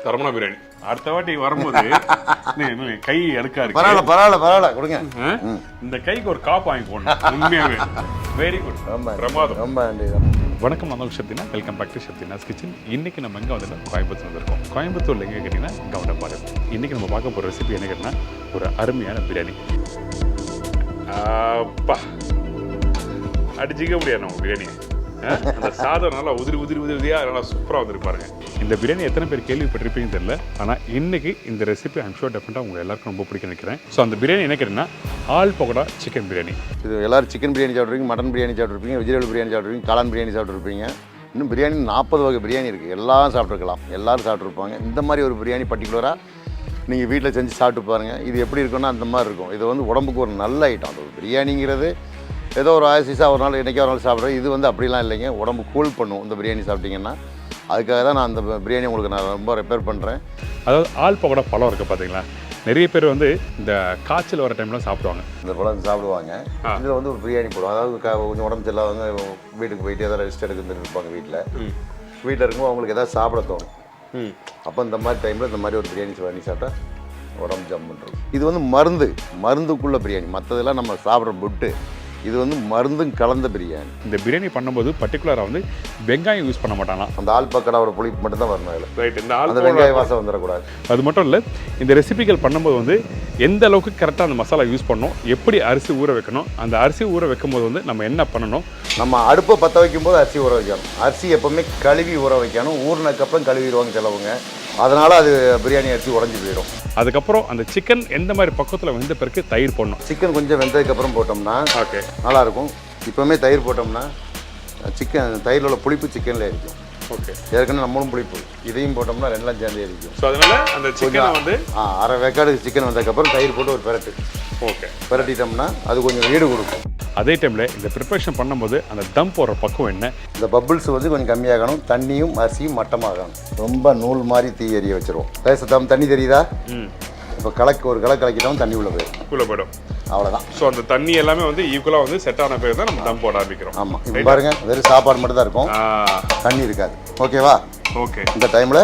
தரமான பிரியாணி. அடுத்த வாட்டி வரும்போது கை எடுக்கா இருக்கு. பரவாயில்ல கொடுங்க. இந்த கைக்கு ஒரு காப்பு வாங்கி போடணும். உண்மையாவே வெரி குட். பிரமாதம். ரொம்ப நன்றி. வணக்கம், நான் Sakthina. Welcome back to Sakthina's kitchen. இன்னைக்கு நம்ம எங்கே வந்துட்டோம்? கோயம்புத்தூர் வந்திருக்கோம். கோயம்புத்தூர்ல எங்கே கேட்டிங்கன்னா கவுண்டம்பாடு. இன்னைக்கு நம்ம பார்க்க போகிற ரெசிபி என்ன கேட்டிங்கன்னா ஒரு அருமையான பிரியாணி. அப்பா அடிச்சிக்க முடியாது நம்ம பிரியாணி. அந்த சாதம் நல்லா உதிரியா நல்லா சூப்பராக வந்துருப்பாருங்க. இந்த பிரியாணி எத்தனை பேர் கேள்விப்பட்டிருப்பீங்கன்னு தெரியல. ஆனால் இன்னைக்கு இந்த ரெசிபி ஐம் ஷூர் டெஃபினட்டாக உங்கள் எல்லாருக்கும் ரொம்ப பிடிக்கும் நினைக்கிறேன். ஸோ அந்த பிரியாணி என்ன கேட்டீங்கன்னா ஆல் பகோடா சிக்கன் பிரியாணி. இது எல்லாரும் சிக்கன் பிரியாணி சாப்பிட்ருப்பீங்க, மட்டன் பிரியாணி சாப்பிட்ருப்பீங்க, வெஜிடபிள் பிரியாணி சாப்பிட்ருப்பீங்க, காளான் பிரியாணி சாப்பிட்ருப்பீங்க. இன்னும் பிரியாணி 40 வகை பிரியாணி இருக்குது. எல்லாம் சாப்பிட்ருக்கலாம், எல்லோரும் சாப்பிட்ருப்பாங்க. இந்த மாதிரி ஒரு பிரியாணி பர்டிகுலராக நீங்கள் வீட்டில் செஞ்சு சாப்பிட்டு பாருங்கள். இது எப்படி இருக்குன்னா அந்த மாதிரி இருக்கும். இது வந்து உடம்புக்கு ஒரு நல்ல ஐட்டம். அது பிரியாணிங்கிறது ஏதோ ஒரு ஆசிஸாக ஒரு நாள் இன்றைக்கி ஒரு நாள் சாப்பிட்றேன். இது வந்து அப்படிலாம் இல்லைங்க, உடம்பு கூல் பண்ணும் இந்த பிரியாணி சாப்பிட்டிங்கன்னா. அதுக்காக தான் நான் அந்த பிரியாணி உங்களுக்கு நான் ரொம்ப ரெப்பேர் பண்ணுறேன். அதாவது ஆல் பகோடா பழம் இருக்குது பார்த்தீங்களா, நிறைய பேர் வந்து இந்த காய்ச்சல் வர டைம்லாம் சாப்பிடுவாங்க. இந்த பழம் சாப்பிடுவாங்க. இதில் வந்து ஒரு பிரியாணி போடுவோம். அதாவது கொஞ்சம் உடம்பு சரியில்லாதவங்க வீட்டுக்கு போயிட்டு எதாவது ரெஸ்ட் எடுத்துட்டு இருப்பாங்க. வீட்டில் இருக்கும்போது அவங்களுக்கு எதாவது சாப்பிட தோணும். அப்போ இந்த மாதிரி டைமில் இந்த மாதிரி ஒரு பிரியாணி பண்ணி சாப்பிட்டா உடம்பு ஜம் பண்ணுறது. இது வந்து மருந்துக்குள்ள பிரியாணி. மற்றதெல்லாம் நம்ம சாப்பிட்ற புட்டு. இது வந்து மருந்தும் கலந்த பிரியாணி. இந்த பிரியாணி பண்ணும்போது பர்டிகுலராக வந்து வெங்காயம் யூஸ் பண்ண மாட்டாங்க. அந்த ஆல் பக்கடாவோட புளிப்பு மட்டும் தான் வரணும் அதில். ரைட். அந்த வெங்காய வாசம் வந்துடக்கூடாது. அது மட்டும் இல்லை, இந்த ரெசிபிகள் பண்ணும்போது வந்து எந்த அளவுக்கு கரெக்டாக அந்த மசாலா யூஸ் பண்ணணும், எப்படி அரிசி ஊற வைக்கணும், அந்த அரிசி ஊற வைக்கும்போது வந்து நம்ம என்ன பண்ணணும். நம்ம அடுப்பை பற்ற வைக்கும்போது அரிசி ஊற வைக்கணும். அரிசி எப்போவுமே கழுவி ஊற வைக்கணும். ஊறினதுக்கப்புறம் கழுவிடுவாங்க சிலவங்க. அதனால் அது பிரியாணி அரிசி உடஞ்சி போயிடும். அதுக்கப்புறம் அந்த சிக்கன் எந்த மாதிரி பக்கத்தில் வெந்த பிறகு தயிர் போடணும். சிக்கன் கொஞ்சம் வெந்ததுக்கப்புறம் போட்டோம்னா ஓகே நல்லாயிருக்கும். இப்போவுமே தயிர் போட்டோம்னா சிக்கன் தயிரில் உள்ள புளிப்பு சிக்கனில் இருக்கும். ஓகே, ஏற்கனவே நம்மளும் புளிப்பு, இதையும் போட்டோம்னா ரெண்டெல்லாம் சேர்ந்து இருக்கும். ஸோ அதனால அந்த சிக்கனை வந்து அரை வேக்காடு சிக்கன் வந்ததுக்கப்புறம் தயிர் போட்டு ஒரு பெரட்டு. ஓகே, பெரட்டிட்டோம்னா அது கொஞ்சம் ஈடு கொடுக்கும். அதே டைமில் இந்த ப்ரிப்பரேஷன் பண்ணும்போது அந்த தம் போடுற பக்கம் என்ன, இந்த பப்புள்ஸ் வந்து கொஞ்சம் கம்மியாகணும். தண்ணியும் அரிசியும் மட்டமாகணும். ரொம்ப நூல் மாதிரி தீ எரிய வச்சிருவோம். லேசம் தண்ணி தெரியுதா? இப்போ ஒரு கலக்கிட்டோம், தண்ணி உள்ளே போயிடும். அவ்வளோதான். ஸோ அந்த தண்ணி எல்லாமே வந்து ஈக்குவலாக வந்து செட் ஆன பேர் தான் நம்ம தம் போட ஆரம்பிக்கிறோம். ஆமாம், இப்போ பாருங்க வெறும் சாப்பாடு மட்டும் தான் இருக்கும், தண்ணி இருக்காது. ஓகேவா? ஓகே, இந்த டைமில்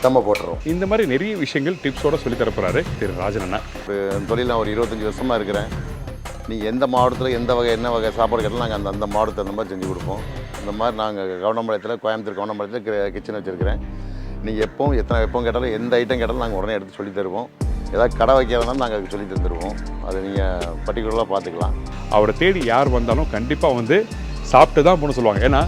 தம்ம போட்டுருவோம். இந்த மாதிரி நிறைய விஷயங்கள் டிப்ஸோட சொல்லி தரப்போறாரு திரு ராஜன் அண்ணா. தொழில் நான் ஒரு 25 வருஷமாக இருக்கிறேன். நீங்கள் எந்த மாவட்டத்தில் என்ன வகை சாப்பாடு கேட்டாலும் நாங்கள் அந்த மாவட்டத்தை அந்த மாதிரி செஞ்சு கொடுப்போம். இந்த மாதிரி நாங்கள் கவுண்டம்பாளையத்தில், கோயம்புத்தூர் கவுண்டம்பாளையத்தில் கிச்சன் வச்சுருக்கிறேன். நீங்கள் எப்போ கேட்டாலும் எந்த ஐட்டம் கேட்டாலும் நாங்கள் உடனே எடுத்து சொல்லி தருவோம். ஏதாவது கடை வைக்கிறதுனாலும் நாங்கள் சொல்லி தந்துடுவோம். அதை நீங்கள் பர்டிகுலராக பார்த்துக்கலாம். அவரை தேடி யார் வந்தாலும் கண்டிப்பாக வந்து சாப்பிட்டு தான் போகணும்னு சொல்லுவாங்க. ஏன்னா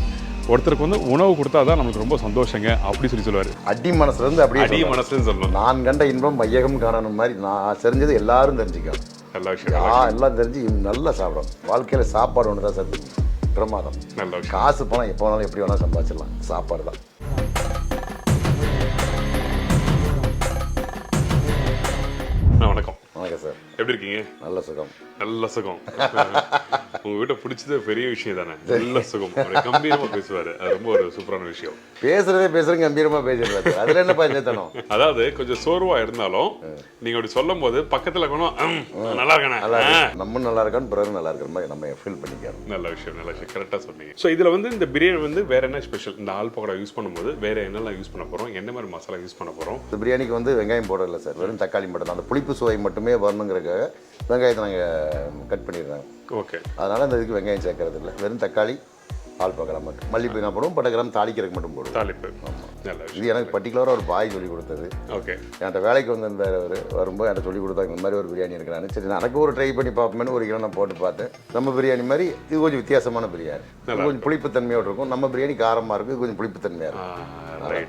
ஒருத்தருக்கு வந்து உணவு கொடுத்தா தான் நமக்கு ரொம்ப சந்தோஷங்க அப்படி சொல்லுவார். அடி மனசுலேருந்து அப்படியே அடி மனசுன்னு சொல்லணும். நான் கண்ட இன்பம் மையகம் காணணும் மாதிரி நான் தெரிஞ்சது எல்லாரும் தெரிஞ்சுக்கணும். நல்ல விஷயம். எல்லாம் தெரிஞ்சு நல்லா சாப்பிடும். வாழ்க்கையில் சாப்பாடு ஒன்று தான் சார் பிரமாதம். நல்ல விஷயம். காசு பணம் எப்போ வேணாலும் எப்படி வேணாலும் சம்பாதிச்சிடலாம், சாப்பாடு தான். வணக்கம். வணக்கம் சார், எப்படி இருக்கீங்க? நல்ல சுகம். நல்ல சுகம். உங்க வீட்டை பிடிச்சது பெரிய விஷயம் தானே. நல்ல சுகம். கம்பீரமா பேசுவாரு, அது ரொம்ப ஒரு சூப்பரான விஷயம். பேசுறதே கம்பீரமா பேசுறாரு, அதுல என்ன பஞ்சத்தனம். அதாவது கொஞ்சம் சோர்வா இருந்தாலும் நீங்க அப்படி சொல்லும் போது பக்கத்துல நல்லா இருக்கானே, நம்ம நல்லா இருக்கான்னு பிறகு நல்லா இருக்கிற மாதிரி நம்ம ஃபீல் பண்ணிக்கிறோம். நல்ல விஷயம், நல்ல விஷயம். கரெக்டா சொன்னீங்க. ஸோ இதுல வந்து இந்த பிரியாணி வந்து வேற என்ன ஸ்பெஷல்? இந்த ஆல் பகோடா யூஸ் பண்ணும்போது வேற என்னெல்லாம் யூஸ் பண்ண போறோம், என்ன மாதிரி மசாலா யூஸ் பண்ண போறோம்? இந்த பிரியாணிக்கு வந்து வெங்காயம் போடல சார், வெறும் தக்காளி மட்டும் தான். அந்த புளிப்பு சுவை மட்டுமே வரணுங்கிறதுக்காக வெங்காயத்தை நாங்கள் கட் பண்ணிடுறாங்க. ஓகே, அதனால் அந்த இதுக்கு வெங்காயம் சேர்க்கறது இல்லை, வெறும் தக்காளி, ஆல் பகோடா மட்டும். மல்லிப்பூ நான் போடுவோம், 10 கிராம் தாளிக்கிறதுக்கு மட்டும் போடுவோம். தாளிப்பு. நல்ல விஷயம். இது எனக்கு பர்டிகுலராக ஒரு பாய் சொல்லி கொடுத்தது. ஓகே, என்கிட்ட வேலைக்கு வந்திருந்தார் அவர். வரும்போது என்கிட்ட சொல்லி கொடுத்தாங்க இந்த மாதிரி ஒரு பிரியாணி இருக்கிறான்னு. சரி, எனக்கு ஒரு ட்ரை பண்ணி பார்ப்போம்னு ஒரு கிலோ நான் போட்டு பார்த்தேன். நம்ம பிரியாணி மாதிரி இது கொஞ்சம் வித்தியாசமான பிரியாணி. கொஞ்சம் புளிப்புத்தன்மையோடு இருக்கும். நம்ம பிரியாணி காரமாக இருக்குது, இது கொஞ்சம் புளிப்புத்தன்மையாக இருக்கும்.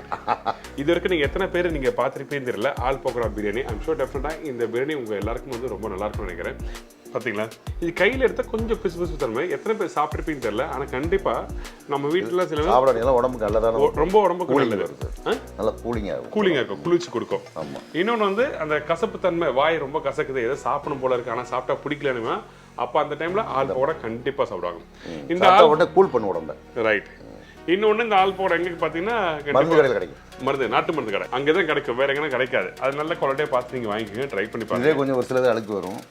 இது வரைக்கும் நீங்க எத்தனை பேர் நீங்க பார்த்துருப்பேன்னு தெரியல ஆல் பகோடா பிரியாணி. ஐம் ஷூர் டெஃபினட்டா இந்த பிரியாணி உங்க எல்லாருக்கும் வந்து ரொம்ப நல்லா இருக்கும்னு நினைக்கிறேன். பார்த்தீங்களா, இது கையில் எடுத்தால் கொஞ்சம் பிசு தன்மை. எத்தனை பேர் சாப்பிட்ருப்பீங்கன்னு தெரியல, ஆனால் கண்டிப்பாக நம்ம வீட்டில் சில சாப்பிட்றதுலாம் உடம்புக்கு நல்லதான, ரொம்ப உடம்புக்கு நல்லது. நல்லா கூலிங்காக இருக்கும், குளிச்சு கொடுக்கும். ஆமாம். இன்னொன்று வந்து அந்த கசப்பு தன்மை, வாய் ரொம்ப கசக்குது, ஏதோ சாப்பிடணும் போல இருக்கு, ஆனால் சாப்பிட்டா பிடிக்கலன்னு அப்போ அந்த டைமில் ஆல் பகோடா கண்டிப்பாக சாப்பிடுவாங்க. இந்த ஆல் கூல் பண்ண உடம்பு. ரைட். இன்னொன்று இந்த ஆள் போட எங்கே பார்த்தீங்கன்னா மருந்து கடையில் கிடைக்கும். மருந்து நாட்டு மருந்து கடை அங்கே தான் கிடைக்கும், வேற எங்கன்னா கிடைக்காது. அது நல்ல குவாலிட்டியாக பார்த்து நீங்கள் வாங்கிக்கோங்க, ட்ரை பண்ணி பாருங்க. இதே கொஞ்சம் ஒரு சிலது அழுக்கு வரும்,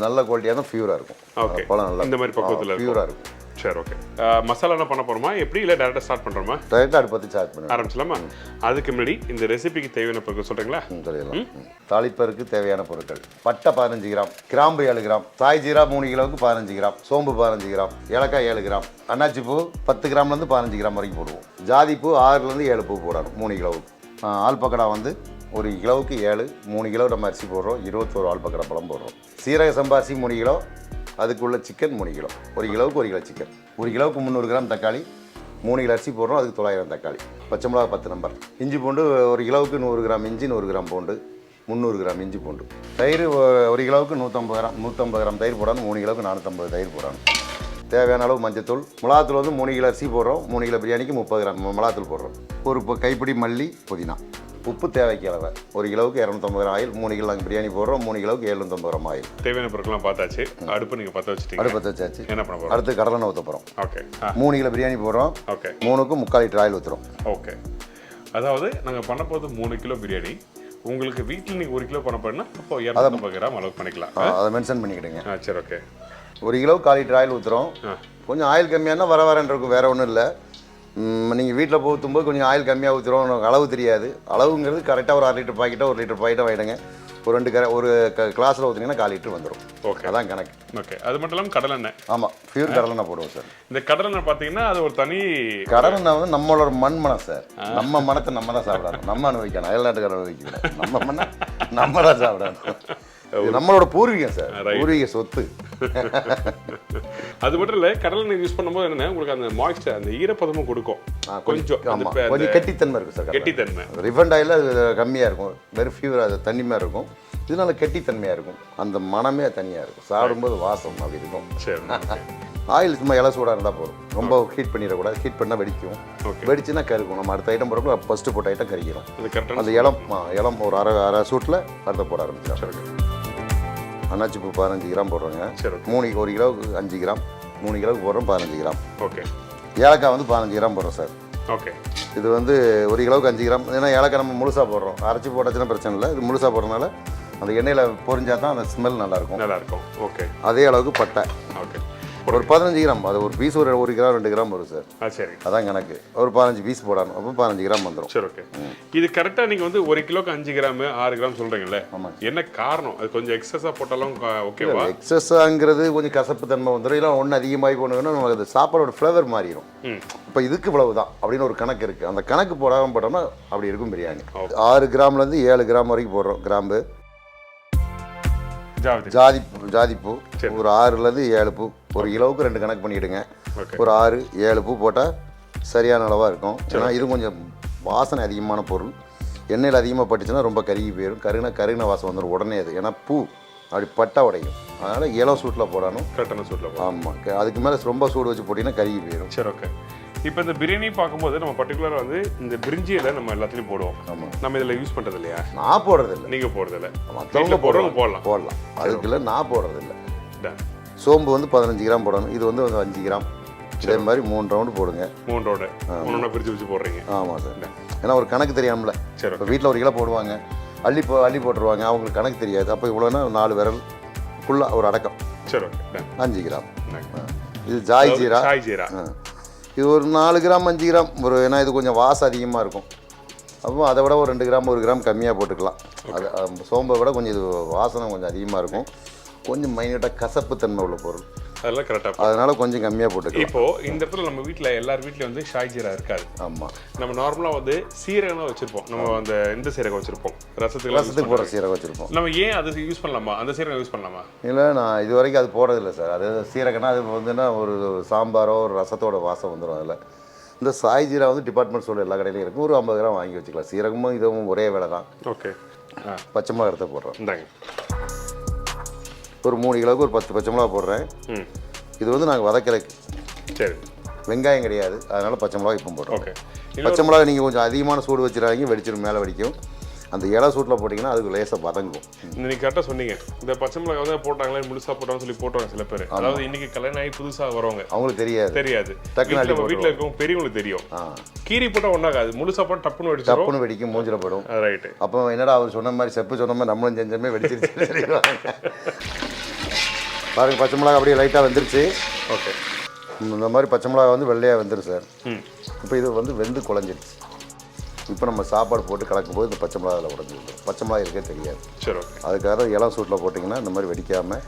நல்ல குவாலிட்டியாக தான் பியூராக இருக்கும். ஓகே, பழம் நல்லா இந்த மாதிரி பக்குவத்தில் பியூராக இருக்கும். சரி, ஓகே. மசாலா என்ன பண்ண போகிறோமா எப்படி, இல்லை டேரெக்டாக ஸ்டார்ட் பண்ணுறோமா? டேரெக்டாக அடுப்பத்தி ஸ்டார்ட் பண்ணுவோம். ஆரம்பிச்சலாமா? அதுக்கு முன்னாடி இந்த ரெசிபிக்கு தேவையான பொருட்கள் சொல்கிறீங்களா? சொல்லிடலாம். தாளிப்பருக்கு தேவையான பொருட்கள்: பட்டை 15 கிராம், கிராம்பு 7 கிராம், சாய் ஜீரா 3 கிலோவுக்கு 15 கிராம், சோம்பு 15 கிராம், ஏலக்காய் 7 கிராம், அன்னாச்சி பூ 10 கிராம்லேருந்து 15 கிராம் வரைக்கும் போடுவோம். ஜாதி பூ 6லேருந்து 7 பூ போடணும் 3 கிலோவுக்கு. ஆல்பக்கடா வந்து 1 கிலோவுக்கு 7, 3 கிலோ நம்ம அரிசி போடுறோம், 21 ஆல்பக்கடா பழம் போடுறோம். சீரக சம்பா அரிசி 3 கிலோ, அதுக்குள்ள சிக்கன் 3 கிலோ. 1 கிலோவுக்கு 1 கிலோ சிக்கன். 1 கிலோவுக்கு 300 கிராம் தக்காளி, 3 கிலோ அரிசி போடுறோம், அதுக்கு 900 தக்காளி. பச்சை மிளகா 10 நம்பர். இஞ்சி பூண்டு 1 கிலோவுக்கு 100 கிராம் இஞ்சி, 100 கிராம் பூண்டு, 300 கிராம் இஞ்சி பூண்டு. தயிர் 1 கிலோவுக்கு 150 கிராம் தயிர் போடணும், 3 கிலோவுக்கு 450 தயிர் போடணும். தேவையான அளவு மஞ்சத்தூள். மிளகாத்தூள் வந்து 3 கிலோ அரிசி போடுறோம், 3 கிலோ பிரியாணிக்கு 30 கிராம் மிளகாத்தூள் போடுறோம். ஒரு கைப்பிடி மல்லி, புதினா. உப்பு தேவைக்கு அளவு. 1 கிலோவுக்கு 250 கிராம் ஆயில், 3 கிலோ நாங்கள் பிரியாணி போடுறோம், 3 கிலோவுக்கு 750 கிராம் ஆயில். தேவையான பொருட்கள்லாம் பார்த்தாச்சு. அடுப்பு நீங்கள் பற்ற வச்சுட்டீங்க. அடுப்பு பற்ற வச்சாச்சு. என்ன பண்ண போகிறோம்? அடுத்து கடலெண்ணெய் ஊற்ற போகிறோம். ஓகே. 3 கிலோ பிரியாணி போடுறோம். ஓகே. 3க்கு 3/4 லிட்டர் ஆயில் ஊற்றுறோம். ஓகே. அதாவது நாங்கள் பண்ண போகிறது 3 கிலோ பிரியாணி. உங்களுக்கு வீட்டில் நீங்கள் 1 கிலோ பண்ண போறீங்கன்னா அப்போ 250 கிராம் அளவு பண்ணிக்கலாம். அதை மென்ஷன் பண்ணிக்கிடுங்க. சரி, ஓகே. 1 கிலோவுக்கு 1/4 லிட்டர் ஆயில் ஊற்றுறோம். கொஞ்சம் ஆயில் கம்மியானா வரன்னு இருக்கும், வேறு ஒன்றும் இல்லை. நீங்கள் வீட்டில் ஊற்றும்போது கொஞ்சம் ஆயில் கம்மியாக ஊற்றுறோம், அளவு தெரியாது. அளவுங்கிறது கரெக்டாக ஒரு 1/2 லிட்டர் பாக்கெட்டாக 1 லிட்டர் பாக்கெட்டாக வாங்கிடுங்க. ஒரு 2 கிளாஸில் ஊற்றுனீங்கன்னா 1/4 லிட்டர் வந்துடும். ஓகே, அதான் கணக்கு. ஓகே. அது மட்டும் இல்லாமல் கடலெண்ணெய். ஆமாம், பியூர் கடலெண்ணெய் போடுவோம் சார். இந்த கடலெண்ணெய் பார்த்தீங்கன்னா அது ஒரு தனி கடலெண்ணெய் வந்து நம்மளோட மனம் சார். நம்ம மனத்தை நம்ம தான் சாப்பிடணும், நம்ம அனுபவிக்கணும், அயல்நாட்டுக்கார அனுபவிக்கணும். நம்ம மண்ணை நம்ம தான் சாப்பிடணும். நம்மளோட பூர்வீகம் சார், பூர்வீக சொத்து. அது மட்டும் இல்லை, கடலெண்ணெய் யூஸ் பண்ணும்போது என்ன உங்களுக்கு அந்த மாய்ஸ்சர், அந்த ஈரப்பதமும் கொடுக்கும். கொஞ்சம் கெட்டித்தன்மை இருக்கும் சார். கெட்டித்தன்மை ரிஃபைண்ட் ஆயில் அது கம்மியாக இருக்கும், வெறும் ஃபியூர் அது தண்ணிமையாக இருக்கும். இதனால கெட்டித்தன்மையாக இருக்கும், அந்த மனமே தனியாக இருக்கும். சாப்பிடும்போது வாசம் அப்படி இருக்கும். சரி. ஆயில் சும்மா இலை சூடாக இருந்தால் போதும், ரொம்ப ஹீட் பண்ணிடக்கூடாது. ஹீட் பண்ணால் வெடிக்கும், வெடிச்சுன்னா கருக்கும். நம்ம அடுத்த ஐட்டம் போடுறோம், ஃபஸ்ட்டு போட்ட ஐட்டம் கறிக்கிறோம். அந்த இளம் ஒரு அரை சூட்டில் அடுத்த போட ஆரம்பிச்சிடும். அன்னாச்சி பூ 15 கிராம் போடுறோங்க. 1 கிலோவுக்கு 5 கிராம், 3 கிலோவுக்கு போடுறோம் 15 கிராம். ஓகே. ஏலக்காய் வந்து 15 கிராம் போடுறோம் சார். ஓகே. இது வந்து 1 கிலோவுக்கு 5 கிராம். ஏன்னா ஏலக்காய் நம்ம முழுசாக போடுறோம், அரைச்சி போட்டாச்சுன்னா பிரச்சனை இல்லை. இது முழுசாக போடுறதுனால அந்த எண்ணெயில் பொரிஞ்சால் தான் அந்த ஸ்மெல் நல்லாயிருக்கும். ஓகே. அதே அளவுக்கு பட்டை. ஓகே. ஒரு 15 கிராம். அது ஒரு பீஸ் ஒரு 1 கிராம் 2 கிராம் வரும் சார். சரி, அதான் கணக்கு. ஒரு 15 பீஸ் போடணும், அப்போ 15 கிராம் வந்துடும். சரி, ஓகே. இது கரெக்டாக நீங்கள் வந்து 1 கிலோக்கு 5 கிராம் 6 கிராம் சொல்கிறீங்களே, ஆமாம். என்ன காரணம்? அது கொஞ்சம் எக்ஸஸாக போட்டாலும் ஓகேவா? எக்ஸஸாங்கிறது கொஞ்சம் கசப்பு தன்மை வந்துடும், இல்லை ஒன்று அதிகமாகி போனோன்னா நமக்கு அந்த சாப்பாடோட ஃப்ளேவர் மாறிடும். இப்போ இதுக்கு இவ்வளவு தான் அப்படின்னு ஒரு கணக்கு இருக்குது. அந்த கணக்கு போடாமல் போட்டோம்னா அப்படி இருக்கும் பிரியாணி. 6 கிராம்லேருந்து 7 கிராம் வரைக்கும் போடுறோம் கிராம்பு. ஜாதிப்பூ ஒரு 6லேருந்து 7 பூ. 1 கிலோவுக்கு 2 கணக்கு பண்ணிவிடுங்க. ஒரு 6-7 பூ போட்டால் சரியான அளவாக இருக்கும். ஏன்னா இது கொஞ்சம் வாசனை அதிகமான பொருள். எண்ணெயில் அதிகமாக பட்டுச்சுன்னா ரொம்ப கருகி போயிடும். கருகின வாசம் வந்துடும் உடனே. அது ஏன்னா பூ அப்படி பட்டா உடையும். அதனால் இளம் சூட்டில் போடணும், கரெக்டான சூட்டில். ஆமாம், அதுக்கு மேலே ரொம்ப சூடு வச்சு போட்டிங்கன்னா கருகி போயிடும். சரி, ஓகே. இப்போ இந்த பிரியாணி பார்க்கும்போது நம்ம பர்டிகுலராக வந்து இந்த பிரிஞ்சியில் நம்ம எல்லாத்துலேயும் போடுவோம். ஆமாம். நம்ம இதில் யூஸ் பண்ணுறது இல்லையா? நான் போடுறதில்லை. நீங்கள் போடுறதில்ல? மற்றவங்க போடுறவங்க போடலாம். அதுக்குள்ள நான் போடுறதில்லை. சோம்பு வந்து 15 கிராம் போடணும். இது வந்து 5 கிராம். இதே மாதிரி 3 ரவுண்டு போடுங்க. 3 ரவுண்டு ஒன்றா பிரித்து போடுறீங்க? ஆமாம் சார். ஏன்னா ஒரு கணக்கு தெரியாமல. சரி. இப்போ வீட்டில் 1 கிலோ போடுவாங்க, அள்ளி போட்டுருவாங்க. அவங்களுக்கு கணக்கு தெரியாது. அப்போ இவ்வளோனா 4 விரல் ஃபுல்லாக ஒரு அடக்கம். சரி, ஓகே. 5 கிராம். இது ஜாய் ஜீரா. இது ஒரு 4 கிராம் 5 கிராம் ஒரு. ஏன்னா இது கொஞ்சம் வாசம் அதிகமாக இருக்கும். அப்போ அதை விட ஒரு 2 கிராம் 1 கிராம் கம்மியாக போட்டுக்கலாம். அது சோம்பை விட கொஞ்சம் இது வாசனை கொஞ்சம் அதிகமாக இருக்கும். கொஞ்சம் மைனூட்டாக கசப்பு தன்மை உள்ள பொருள், அதெல்லாம் கரெக்டாக. அதனால கொஞ்சம் கம்மியாக போட்டுக்கலாம். இப்போது இந்த இடத்துல நம்ம வீட்டில் எல்லார் வீட்லேயும் வந்து ஷாய் ஜீரா இருக்காது. ஆமாம். நம்ம நார்மலாக வந்து சீரகம் தான் வச்சுருப்போம். நம்ம அந்த இந்த சீரகம் வச்சுருப்போம், ரசத்துக்கு போடுற சீரகம் வச்சுருப்போம். நம்ம ஏன் அது யூஸ் பண்ணலாமா? அந்த சீரகம் யூஸ் பண்ணலாமா? இல்லை, நான் இது வரைக்கும் அது போடுறதில்லை சார். அது சீரகம்னா அது வந்துன்னா ஒரு சாம்பாரோ ஒரு ரசத்தோட வாசம் வந்துடும். அதில் இந்த சாய் ஜீரா வந்து டிபார்ட்மெண்ட் ஸ்டோர் எல்லா கடையிலையும் இருக்கும். ஒரு 50 கிராம் வாங்கி வச்சுக்கலாம். சீரகமும் இதுவும் ஒரே வேலை தான். ஓகே. பச்சை மிளகா எடுத்து போடுறோம். இந்தாங்க. ஒரு 3 கிலோவுக்கு ஒரு 10 பச்சை மிளகா போடுறேன். இது வந்து நாங்கள் வதக்கிறதுக்கு. சரி. வெங்காயம் கிடையாது, அதனால் பச்சை மிளகா இப்போ போடுறோம். ஓகே. பச்சை மிளகா நீங்கள் கொஞ்சம் அதிகமான சூடு வச்சுறாங்க, வெடிச்சிடும், மேலே வெடிக்கும். அந்த இலை சூட்டில் போட்டிங்கன்னா அதுக்கு லேசாக வதங்கும். நீங்கள் கரெக்டாக சொன்னீங்க. இந்த பச்சை மிளகாய் வந்து போட்டாங்களே முழுசாக போட்டாங்கன்னு சொல்லி போட்டுவாங்க சில பேர். அதாவது இன்னைக்கு கல்யாணம் ஆகி புதுசாக வரவங்க அவங்களுக்கு தெரியாது டக்குனு நம்ம வீட்டில் இருக்கவங்க பெரியவங்களுக்கு தெரியும். கீரி போட்டால் ஒன்றாகாது, முழுசாக போட்டு டப்புன்னு வெடிச்சு டப்புன்னு வெடிக்கும், மூஞ்சில் படும். ரைட்டு. அப்போ என்னடா அவர் சொன்ன மாதிரி செப்பு சொன்ன மாதிரி நம்மளும் செஞ்சோமே வெடிச்சிருச்சு. பாருங்கள் பச்சை மிளகா அப்படியே லைட்டாக வந்துருச்சு. ஓகே, இந்த மாதிரி பச்சை மிளகா வந்து வெள்ளையாக வந்துடும் சார். இப்போ இது வந்து வெந்து குழஞ்சிருச்சு. இப்போ நம்ம சாப்பாடு போட்டு கலக்கும் போது இந்த பச்சை மிளகா அதில் உடஞ்சிடும். பச்சை மிளகா இருக்கே தெரியாது. சரி, ஓகே. அதுக்காக இளம் சூட்டில் போட்டிங்கன்னா இந்த மாதிரி வெடிக்காமல்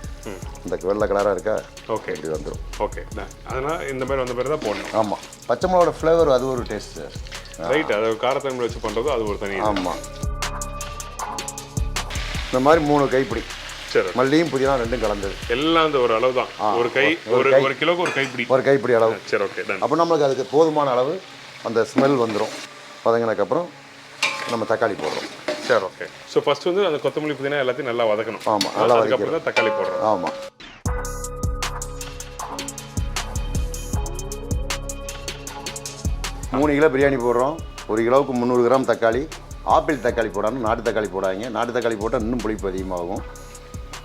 இந்த வெள்ளை கலராக இருக்கா, ஓகே, இப்படி வந்துடும். ஓகே, அதனால் இந்த மாதிரி வந்த பேர் தான் போடணும். ஆமாம், பச்சை மிளகாவோட ஃப்ளேவர் அது ஒரு டேஸ்ட் சார். ரைட், அது காரத்தன்மை வச்சு பண்ணுறது அது ஒரு தனி. ஆமாம், இந்த மாதிரி 3 கைப்பிடி. சரி, மல்லியும் புதினா ரெண்டும் கலந்தது. எல்லாம் இந்த ஒரு அளவு தான். ஒரு கை, ஒரு கிலோக்கு ஒரு கைப்பிடி அளவு. சரி, ஓகே. அப்போ நம்மளுக்கு அதுக்கு போதுமான அளவு அந்த ஸ்மெல் வந்துடும். வதங்கினதுக்கப்புறம் நம்ம தக்காளி போடுறோம். சரி, ஓகே. ஸோ ஃபர்ஸ்ட் வந்து அந்த கொத்தமல்லி புதினா எல்லாத்தையும் நல்லா வதக்கணும். ஆமாம், நல்லா அதுக்கப்புறம் தான் தக்காளி போடுறோம். ஆமாம். 3 கிலோ பிரியாணி போடுறோம். 1 கிலோவுக்கு 300 கிராம் தக்காளி. ஆப்பிள் தக்காளி போடாமல் நாட்டு தக்காளி போடாதீங்க. நாட்டு தக்காளி போட்டால் இன்னும் புளிப்பு அதிகமாகும்.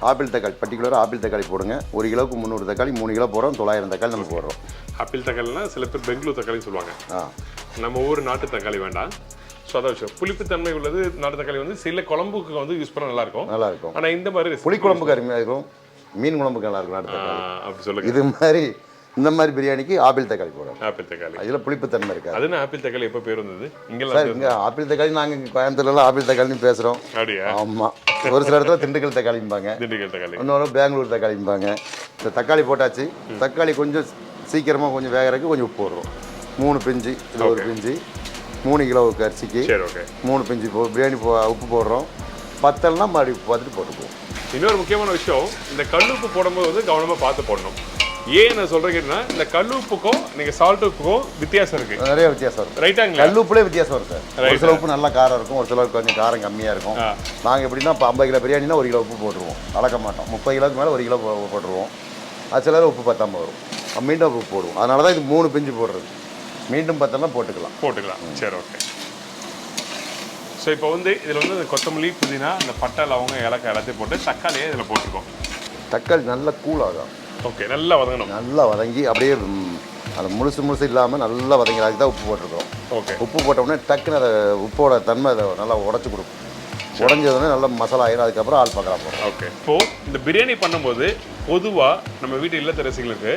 ஆப்பிள் தக்காளி பர்டிகுலராக ஆப்பிள் தக்காளி போடுங்க. 1 கிலோவுக்கு 300 தக்காளி, 3 கிலோ போடுறோம். 900 தக்காளி நம்ம போடுறோம். ஆப்பிள் தக்காளினா சில பேர் பெங்களூர் தக்காளின்னு சொல்லுவாங்க. நம்ம ஊர் நாட்டு தக்காளி வேண்டாம். ஸோ அதான் விஷயம். புளிப்புத்தன்மை உள்ளது நாட்டு தக்காளி வந்து சில குழம்புக்கு வந்து யூஸ் பண்ண நல்லாயிருக்கும். ஆனால் இந்த மாதிரி புளி குழம்புக்கு அருமையாக இருக்கும், மீன் குழம்புக்கு நல்லாயிருக்கும் நாட்டு தக்காளி. அப்படி சொல்லுங்க. இது மாதிரி இந்த மாதிரி பிரியாணிக்கு ஆப்பிள் தக்காளி போடுறோம். ஆப்பிள் தக்காளி அதில் புளிப்புத்தன்மை இருக்காது. அதுன்னு ஆப்பிள் தக்காளி எப்போ பேர் வந்தது இங்கே? இங்கே ஆப்பிள் தக்காளி நாங்கள் இங்கே கோயம்புத்தூர்லாம் ஆப்பிள் தக்காளின்னு பேசுகிறோம். அப்படியா? ஆமாம். ஒரு சில இடத்துல திண்டுக்கல் தக்காளிம்பாங்க, இன்னொரு பெங்களூர் தக்காளிம்பாங்க. இந்த தக்காளி போட்டாச்சு. தக்காளி கொஞ்சம் சீக்கிரமாக கொஞ்சம் வேகிறதுக்கு கொஞ்சம் உப்பு போடுறோம். 3 பிஞ்சு, இது 1 பிஞ்சு. 3 கிலோவுக்கு அரிசிக்கு 3 பிஞ்சு பிரியாணி உப்பு போடுறோம். பத்தல்னா மறுபடியும் உப்பு பார்த்துட்டு போட்டுக்குவோம். இன்னொரு முக்கியமான விஷயம், இந்த கல்லுப்பு போடும்போது வந்து கவனமாக பார்த்து போடணும். ஏன் நான் சொல்கிறேன் கேட்டீங்கன்னா, இந்த கல்லுப்புக்கும் நீங்கள் சால்ட் உப்புக்கும் வித்தியாசம் இருக்குது. நிறைய வித்தியாசம் இருக்குது. ரைட்டாங்களா? கல்லுப்புலேயே வித்தியாசம் இருக்குது சார். ஒரு சில உப்பு நல்லா காரம் இருக்கும், ஒரு சில கொஞ்சம் காரம் கம்மியாக இருக்கும். நாங்கள் எப்படின்னா இப்போ 50 கிலோ பிரியாணினா 1 கிலோ உப்பு போட்டுருவோம். அளக்க மாட்டோம். 30 கிலோக்கு மேலே 1 கிலோ போட்டுருவோம். அது சிலர் உப்பு பத்தாமல் வரும், மீண்டும் உப்பு போடுவோம். அதனால தான் இது 3 பிஞ்சு போடுறது. மீண்டும் பத்தெல்லாம் போட்டுக்கலாம். சரி, ஓகே. ஸோ இப்போ வந்து இதில் வந்து இந்த கொத்தமல்லி புதினா அந்த பட்டை லவங்க ஏலக்காய் எல்லாத்தையும் போட்டு தக்காளியே இதில் போட்டிருக்கோம். தக்காளி நல்லா கூல் ஆகும். ஓகே, நல்லா வதங்கணும். நல்லா வதங்கி அப்படியே அது முழுசு இல்லாமல் நல்லா வதங்கி, அதுக்கு தான் உப்பு போட்டிருக்கோம். ஓகே. உப்பு போட்ட உடனே டக்குன்னு அதை உப்போட தன்மை அதை நல்லா உடச்சி கொடுக்கும். உடஞ்சதுன்னே நல்லா மசாலா ஆயிடும். அதுக்கப்புறம் ஆள் பார்க்கலாம் போகிறோம். ஓகே. இப்போது இந்த பிரியாணி பண்ணும்போது பொதுவாக நம்ம வீட்டு இல்லத்தரசிகளுக்கு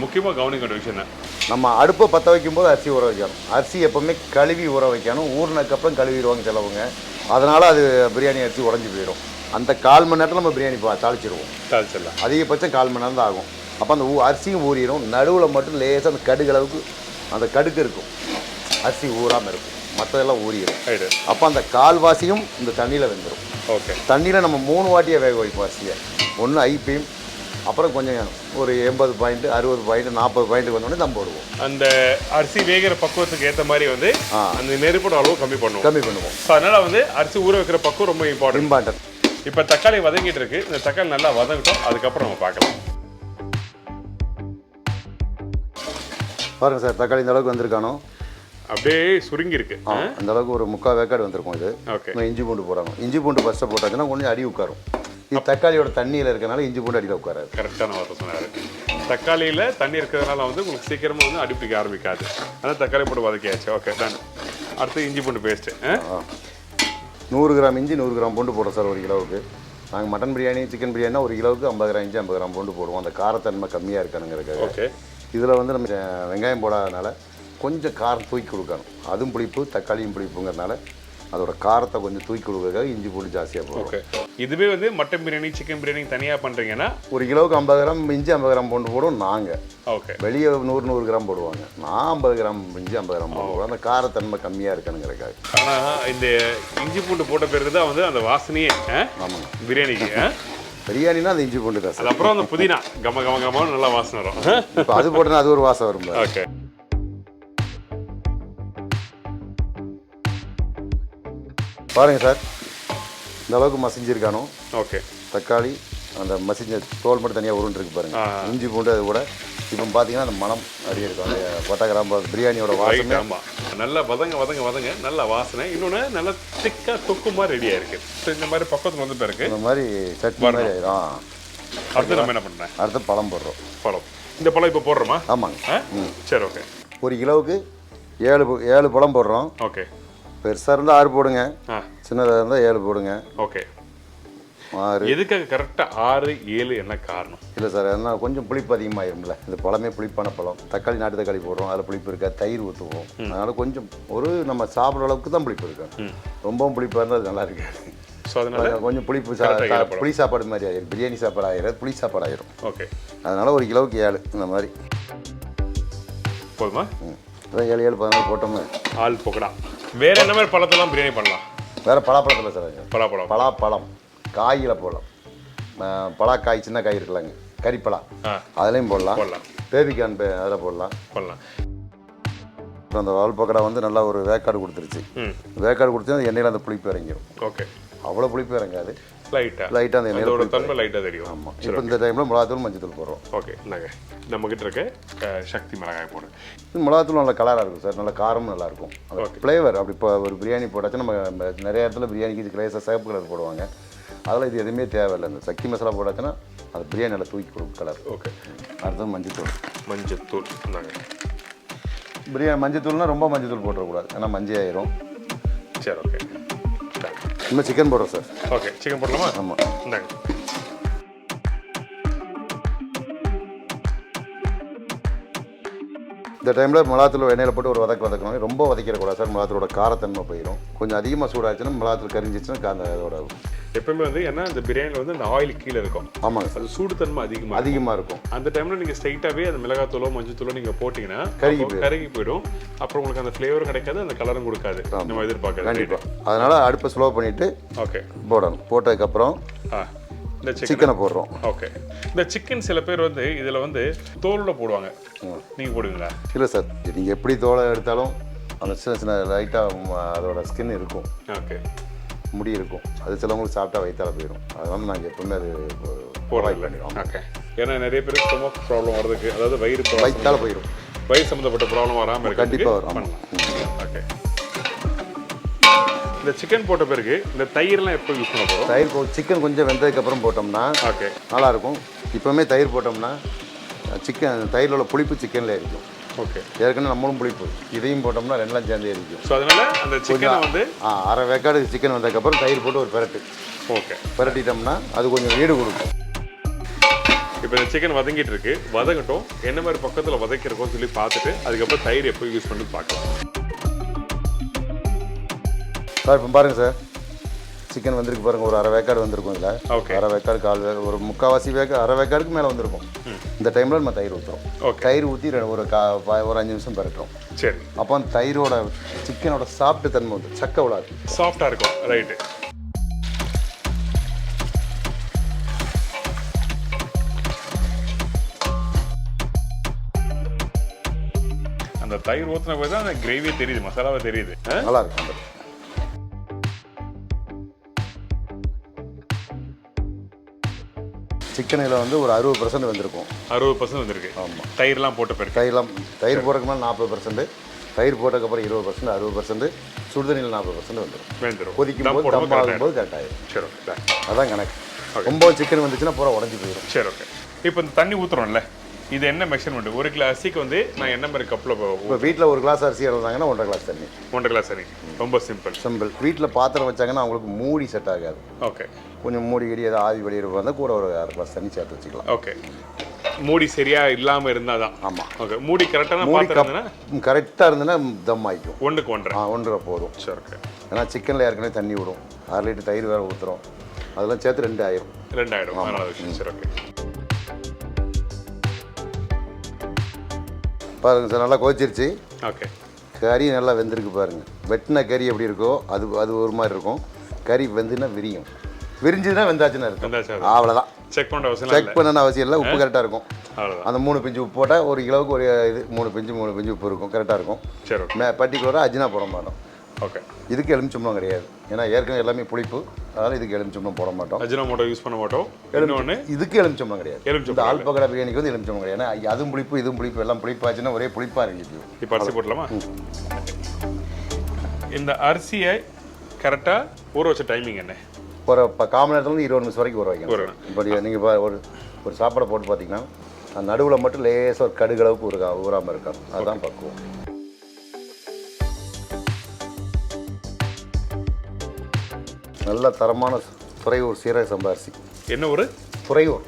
முக்கியமாக கவனிக்க வேண்டிய விஷயம் என்ன? நம்ம அடுப்பை பற்ற வைக்கும்போது அரிசி ஊற வைக்கணும். அரிசி எப்போவுமே கழுவி ஊற வைக்கணும். ஊறினதுக்கப்புறம் கழுவிடுவாங்க சிலவங்க. அதனால் அது பிரியாணி அரிசி உடஞ்சி போயிடும். அந்த 1/4 மணி நேரத்தில் நம்ம பிரியாணி தாளிச்சிடலாம். அதிகபட்சம் 1/4 மணி நேரம் தான் ஆகும். அப்போ அந்த அரிசியும் ஊறிடும். நடுவில் மட்டும் லேசாக அந்த கடுகு அளவுக்கு அந்த கடுகு இருக்கும், அரிசி ஊறாமல் இருக்கும். மற்றதெல்லாம் ஊறிடும். அப்போ அந்த 1/4வாசியும் இந்த தண்ணியில் வெந்துடும். ஓகே. தண்ணியில் நம்ம 3 வாட்டியாக வேக வைப்போம் அரிசியை. ஒன்று ஐபிஎம், அப்புறம் கொஞ்சம் ஒரு 80 பாயிண்ட், 60 பாயிண்ட், 40 பாயிண்ட்டுக்கு வந்தோடனே தம் போடுவோம். அந்த அரிசி வேகிற பக்குவத்துக்கு ஏற்ற மாதிரி வந்து அந்த நெருப்போட அளவு கம்மி பண்ணுவோம். ஸோ அதனால் வந்து அரிசி ஊற வைக்கிற பக்குவம் ரொம்ப இம்பார்ட்டன்ட். இப்போ தக்காளி வதங்கிட்டு இருக்கு. இந்த தக்காளி நல்லா வதங்கட்டும், அதுக்கப்புறம் நம்ம பார்க்கலாம். பாருங்கள் சார், தக்காளி இந்த அளவுக்கு வந்திருக்கானோ, அப்படியே சுருங்கி இருக்கு. அந்த அளவுக்கு ஒரு 3/4 வேக்காடு வந்திருக்கும். இது ஓகே. இஞ்சி பூண்டு போடணும். இஞ்சி பூண்டு ஃபஸ்ட்டு போட்டாச்சுன்னா கொஞ்சம் அடி உட்காரும். இது தக்காளியோட தண்ணியில் இருக்கனால இஞ்சி பூண்டு அடியில் உட்காராது. கரெக்டான வார்த்தை சொன்னார். தக்காளியில் தண்ணி இருக்கிறதுனால வந்து உங்களுக்கு சீக்கிரமாக வந்து அடிப்பிடிக்க ஆரம்பிக்காது. ஆனால் தக்காளி போட்டு வதக்கியாச்சு. Okay, done. அடுத்து இஞ்சி பூண்டு பேஸ்ட்டு. 100 கிராம் இஞ்சி, 100 கிராம் பூண்டு போடுறோம் சார் 1 கிலோவுக்கு. நாங்கள் மட்டன் பிரியாணி, சிக்கன் பிரியாணினா 1 கிலோவுக்கு 50 கிராம் இஞ்சி, 50 கிராம் பூண்டு போடுவோம். அந்த காரத்தன்மை கம்மியாக இருக்கானுங்கிறதுக்கு. ஓகே. இதில் வந்து நம்ம வெங்காயம் போடாதனால கொஞ்சம் காரம் தூக்கி கொடுக்கணும். அதுவும் புளிப்பு, தக்காளியும் புளிப்புங்கிறதுனால அதோட காரத்தை கொஞ்சம் தூக்கி கொடுக்கறதுக்காக இஞ்சி பூண்டு ஜாஸ்தியாக போடும். ஓகே. இதுவே வந்து மட்டன் பிரியாணி, சிக்கன் பிரியாணி தனியாக பண்ணுறீங்கன்னா 1 கிலோவுக்கு 50 கிராம் இஞ்சி, 50 கிராம் பூண்டு போடுவோம் நாங்கள். ஓகே. வெளியே 100 கிராம் போடுவாங்க. நான் 50 கிராம் இஞ்சி, 50 கிராம் போடுவோம். அந்த காரத்தன்மை கம்மியாக இருக்கணுங்கிறதுக்காக. ஆனால் இந்த இஞ்சி பூண்டு போட்ட பிறகு தான் வந்து அந்த வாசனையே. ஆமாங்க, பிரியாணிக்கு. பிரியாணினா அந்த இஞ்சி பூண்டு தான். அப்புறம் அந்த புதினா கம நல்லா வாசனை வரும். இப்போ அது போட்டோன்னா அது ஒரு வாசம் வரும். ஓகே. பாருங்கள் சார், இந்த அளவுக்கு மசிஞ்சிருக்கானோ. ஓகே. தக்காளி அந்த மசிஞ்ச தோல் மட்டும் தனியாக உருண்டு இருக்கு பாருங்கள். இஞ்சி பூண்டு அது கூட இப்போ பார்த்தீங்கன்னா அந்த மனம் அப்படியே இருக்கும் அந்த பட்டை கிராம்பு பிரியாணியோட வாசனை. ஆமாம், நல்லா வதங்க நல்லா வாசனை. இன்னொன்று நல்லா திக்காக தொக்கு மாதிரி ரெடியாக இருக்குது. ஸோ இந்த மாதிரி பக்கத்தில் வந்து பிறகு இந்த மாதிரி சட்னி மாதிரி ஆயிரும். அடுத்து நம்ம என்ன பண்ணுறேன்? அடுத்து பழம் போடுறோம். பழம், இந்த பழம் இப்போ போடுறோமா? ஆமாங்க. சரி, ஓகே. 1 கிலோவுக்கு 7 பழம் போடுறோம். ஓகே. பெருசாக இருந்தால் 6 போடுங்க, சின்னதாக இருந்தால் 7 போடுங்க. ஓகே. 6 எதுக்காக கரெக்டாக 6, 7 என்ன காரணம்? இல்லை சார், ஏன்னா கொஞ்சம் புளிப்பு அதிகமாகிரும்ல. இந்த பழமே புளிப்பான பழம். தக்காளி, நாட்டு தக்காளி போடுறோம், அதில் புளிப்பு இருக்கா, தயிர் ஊற்றுவோம். அதனால் கொஞ்சம் நம்ம சாப்பிட்ற அளவுக்கு தான் புளிப்பு இருக்கும். ரொம்பவும் புளிப்பாக இருந்தால் அது நல்லா இருக்காது. ஸோ அதனால கொஞ்சம் புளி சாப்பாடு மாதிரி ஆயிரும். பிரியாணி சாப்பாடு ஆயிரும், புளி சாப்பாடு ஆயிரும். ஓகே. அதனால் 1 கிலோவுக்கு 7 இந்த மாதிரி போதுமா? அதான் 7, 14 போட்டோம்னா ஆல் பொக்கடா. வேறு என்ன மாதிரி பழத்தெல்லாம் பிரியாணி பண்ணலாம்? வேறு பலாப்பழத்தில் சார், பலாப்பழம் காயில் போடலாம். பலாக்காய், சின்ன காய் இருக்குல்லங்க, கறிப்பலா, அதுலேயும் போடலாம். பேபிகான் அதில் போடலாம். அப்புறம் அந்த வால் பக்கடா வந்து நல்லா ஒரு வேக்காடு கொடுத்துருச்சு. வேக்காடு கொடுத்து அந்த எண்ணெயில் அந்த புளிப்பு இறங்கிடும். ஓகே. அவ்வளோ புளிப்பு இறங்காது, லைட்டாக அந்த எண்ணெயில் தன்மை லைட்டாக தெரியும். ஆமாம். இப்போ இந்த டைமில் மிளகாத்தூள், மஞ்சத்தூள் போடுறோம். ஓகே. நாங்கள் நம்மக்கிட்ட இருக்க சக்தி மிளகாய் போடுறோம். மிளகாத்தூள் நல்லா கலராக இருக்கும் சார், நல்லா காரமும் நல்லாயிருக்கும். ஃப்ளேவர் அப்படி இப்போ ஒரு பிரியாணி போட்டாச்சும் நம்ம நிறைய இடத்துல பிரியாணிக்கு இது கிளேஸாக சிவப்பு கலர் போடுவாங்க. அதில் இது எதுவுமே தேவையில்லை. இந்த சக்தி மசாலா போட்டாச்சுன்னா அது பிரியாணி நல்லா தூக்கி கொடுக்கும் கலர். ஓகே. அடுத்தது மஞ்சத்தூள். நாங்கள் பிரியாணி மஞ்சத்தூள்னால் ரொம்ப மஞ்சத்தூள் போட்டுறக்கூடாது, ஏன்னா மஞ்சள் ஆயிரும். சரி, ஓகே. இன்னும் சிக்கன் போடுறோம் சார். ஓகே, சிக்கன் போடலாமா? ஆமாம். இந்தாங்க. இந்த டைமில் மிளகாத்தூள் எண்ணெயில் போட்டு ஒரு வதக்கணும். ரொம்ப வதக்கிடக்கூடாது சார், மிளகாத்தூளோட காரத்தன்மை போயிடும். கொஞ்சம் அதிகமாக சூடாச்சுன்னா மிளகாத்தூள் கரிஞ்சிச்சுன்னா அதோட எப்பவுமே வந்து ஏன்னா இந்த பிரியாணியில் வந்து அந்த ஆயில் கீழே இருக்கும். ஆமாங்க சார், அது சூடு தன்மை அதிகமாக இருக்கும். அந்த டைமில் நீங்கள் ஸ்ட்ரைட்டாகவே அந்த மிளகாத்தூளோ மஞ்சத்தூளோ நீங்கள் போட்டிங்கன்னா கருகி போயிடும். அப்புறம் உங்களுக்கு அந்த ஃப்ளேவரும் கிடைக்காது, அந்த கலரும் கொடுக்காது நம்ம எதிர்பார்க்கறது. கண்டிப்பாக. அதனால் அடுப்பை ஸ்லோ பண்ணிவிட்டு ஓகே போடணும். போட்டதுக்கப்புறம் இந்த சிக்கனை போடுறோம். ஓகே. இந்த சிக்கன் சில பேர் வந்து இதில் வந்து தோலில் போடுவாங்க, நீங்கள் போடுவீங்களா? இல்லை சார், நீங்கள் எப்படி தோலை எடுத்தாலும் அந்த சின்ன லைட்டாக அதோட ஸ்கின் இருக்கும். ஓகே. முடி இருக்கும், அது சிலவங்களுக்கு சாப்பிட்டா வயிற்றால போயிடும். அதனால நாங்கள் எப்பவுமே அது அவாய்ட் பண்ணிடுவோம். ஓகே. ஏன்னா நிறைய பேருக்கு ஸ்டொமக் ப்ராப்ளம் வர்றதுக்கு, அதாவது வயிற்றால போயிடும், வயிறு சம்மந்தப்பட்ட ப்ராப்ளம் வராமல் இருக்கு. கண்டிப்பாக வரும். ஓகே. இந்த சிக்கன் போட்ட பிறகு இந்த தயிர்லாம் எப்போ யூஸ் பண்ண போகிறோம்? தயிர் சிக்கன் கொஞ்சம் வெந்ததுக்கப்புறம் போட்டோம்னா ஓகே நல்லாயிருக்கும். இப்போவுமே தயிர் போட்டோம்னா தயிரில் உள்ள புளிப்பு சிக்கனில் இருக்கும். ஓகே. ஏற்கனவே நம்மளும் புளிப்பு, இதையும் போட்டோம்னா ரெண்டெல்லாம் சேர்ந்தே இருக்கும். ஸோ அதனால் அந்த சிக்கனை வந்து அரை வேக்காடு சிக்கன் வந்ததுக்கப்புறம் தயிர் போட்டு ஒரு பெரட்டு. ஓகே. பெரட்டிட்டோம்னா அது கொஞ்சம் வீடு கொடுக்கும். இப்போ இந்த சிக்கன் வதங்கிட்டு இருக்கு, வதங்கட்டும். என்ன மாதிரி பக்கத்தில் வதக்கிருக்கோன்னு சொல்லி பார்த்துட்டு அதுக்கப்புறம் தயிர் எப்போ யூஸ் பண்ணி பார்க்கலாம். சார் இப்போ பாருங்கள் சார், சிக்கன் வந்திருக்கு பாருங்கள், ஒரு அரை வேக்காடு வந்திருக்கும். இதில் ஓகே. அரை வேக்காடு, கால் வேக்காடு, ஒரு முக்கால்வாசி அரை வேக்காடுக்கு மேலே வந்திருக்கும். இந்த டைமில் நம்ம தயிர் ஊற்றுறோம். ஓகே. தயிர் ஊற்றி ஒரு 5 நிமிஷம் பெரட்டுறோம். சரி. அப்போ அந்த தயிரோட சிக்கனோட சாப்பிட்டு தன்மை வந்து சக்க விடாது, சாஃப்டாக இருக்கும். ரைட்டு. அந்த தயிர் ஊற்றின போது தான் அந்த கிரேவியே தெரியுது, மசாலாவே தெரியுது. நல்லா இருக்கும். சிக்கனில் வந்து ஒரு 60% வந்திருக்கும். 60% வந்திருக்கு. ஆமாம். தயிர்லாம் போட்ட பிறகு தயிர் போடுறதுக்கு மேலே 40%, தயிர் போட்டதுக்கப்புறம் 20%, 60%, சுடுதண்ணியில் 40% வந்துடும். கொதிக்கும் போது தம் ஆகும்போது கரெக்டாகிடும். சரி, ஓகே. அதான் கணக்கு. ரொம்ப சிக்கன் வந்துச்சுன்னா பூரா உடஞ்சி போயிடும். சரி, ஓகே. இப்போ இந்த தண்ணி ஊற்றுறோம்ல, இது என்ன மெஷர்மெண்ட்? 1 கிலோ அரிசிக்கு வந்து நான் என்ன மாதிரி கப்பில் இப்போ வீட்டில் 1 கிளாஸ் அரிசி இறந்தாங்கன்னா 1.5 கிளாஸ் தண்ணி. 1.5 கிளாஸ் தண்ணி. ரொம்ப சிம்பிள். வீட்டில் பாத்திரம் வச்சாங்கன்னா அவங்களுக்கு மூடி செட் ஆகாது. ஓகே. கொஞ்சம் மூடி கடி ஏதாவது ஆவி வெளியிருப்பா இருந்தால் கூட ஒரு 1/2 கிளாஸ் தண்ணி சேர்த்து வச்சுக்கலாம். ஓகே. மூடி சரியா இல்லாமல் இருந்தால் தான். ஆமாம். ஓகே. மூடி கரெக்டான பாத்திரம் கரெக்டாக இருந்ததுன்னா தம் ஆகிக்கும். 1க்கு 1.5. 1.5 போதும். சரி, ஓகே. ஏன்னா சிக்கனில் ஏற்கனவே தண்ணி விடும், 1/2 லிட்டர் தயிர் வேறு ஊற்றுறோம், அதெல்லாம் சேர்த்து 2 ஆயிரும். 2 ஆயிடும். சரி, ஓகே. பாருங்கள் சார், நல்லா கொதிச்சிருச்சு. ஓகே. கறி நல்லா வெந்திருக்கு பாருங்கள். வெட்டின கறி எப்படி இருக்கோ அது ஒரு மாதிரி இருக்கும். கறி வெந்துன்னா விரியும், விரிஞ்சுன்னா வெந்தாச்சுன்னு இருக்கும். அவ்வளோதான். செக் பண்ண அவசியம் இல்லை. உப்பு கரெக்டாக இருக்கும். அவ்வளோதான். அந்த 3 பிஞ்சு உப்பு போட்டால் 1 கிலோவுக்கு ஒரு இது 3 பிஞ்சு உப்பு இருக்கும், கரெக்டாக இருக்கும். சரி. பர்டிகுலராக அஜினா போட மாட்டோம். ஓகே. இதுக்கு எலுமிச்சம்பழம் கிடையாது, ஏன்னா ஏற்கனவே எல்லாமே புளிப்பு, அதனால் இதுக்கு எலுமிச்சம்பழம் போட மாட்டோம். அஜினோமோட்டோ யூஸ் பண்ண மாட்டோம். இன்னொன்று இதுக்கு எலுமிச்சம்பழம் கிடையாது. இந்த ஆல்பகடா பிரியாணிக்கு வந்து எலுமிச்சம்பழம் கிடையாது, ஏன்னா அதுவும் புளிப்பு இதுவும் புளிப்பு, எல்லாம் புளிப்பாச்சுன்னா ஒரே புளிப்பாக இருக்குது. இப்போ அரிசி போடலாமா? இந்த அரிசியை கரெக்டாக ஊற வச்ச டைமிங் என்ன? ஒரு 1/4 மணி நேரத்துலேருந்து 20 நிமிஷம் வரைக்கும் ஊற வைக்கணும். இப்போ நீங்கள் ஒரு சாப்பாடை போட்டு பார்த்தீங்கன்னா அந்த நடுவில் மட்டும் லேசாக ஒரு கடுகளவுக்கு ஊறாமல் இருக்காது, அதுதான் பக்குவம். நல்ல தரமான துறையூர் சீரக சம்பா அரிசி. என்ன ஊர்? துறையூர்.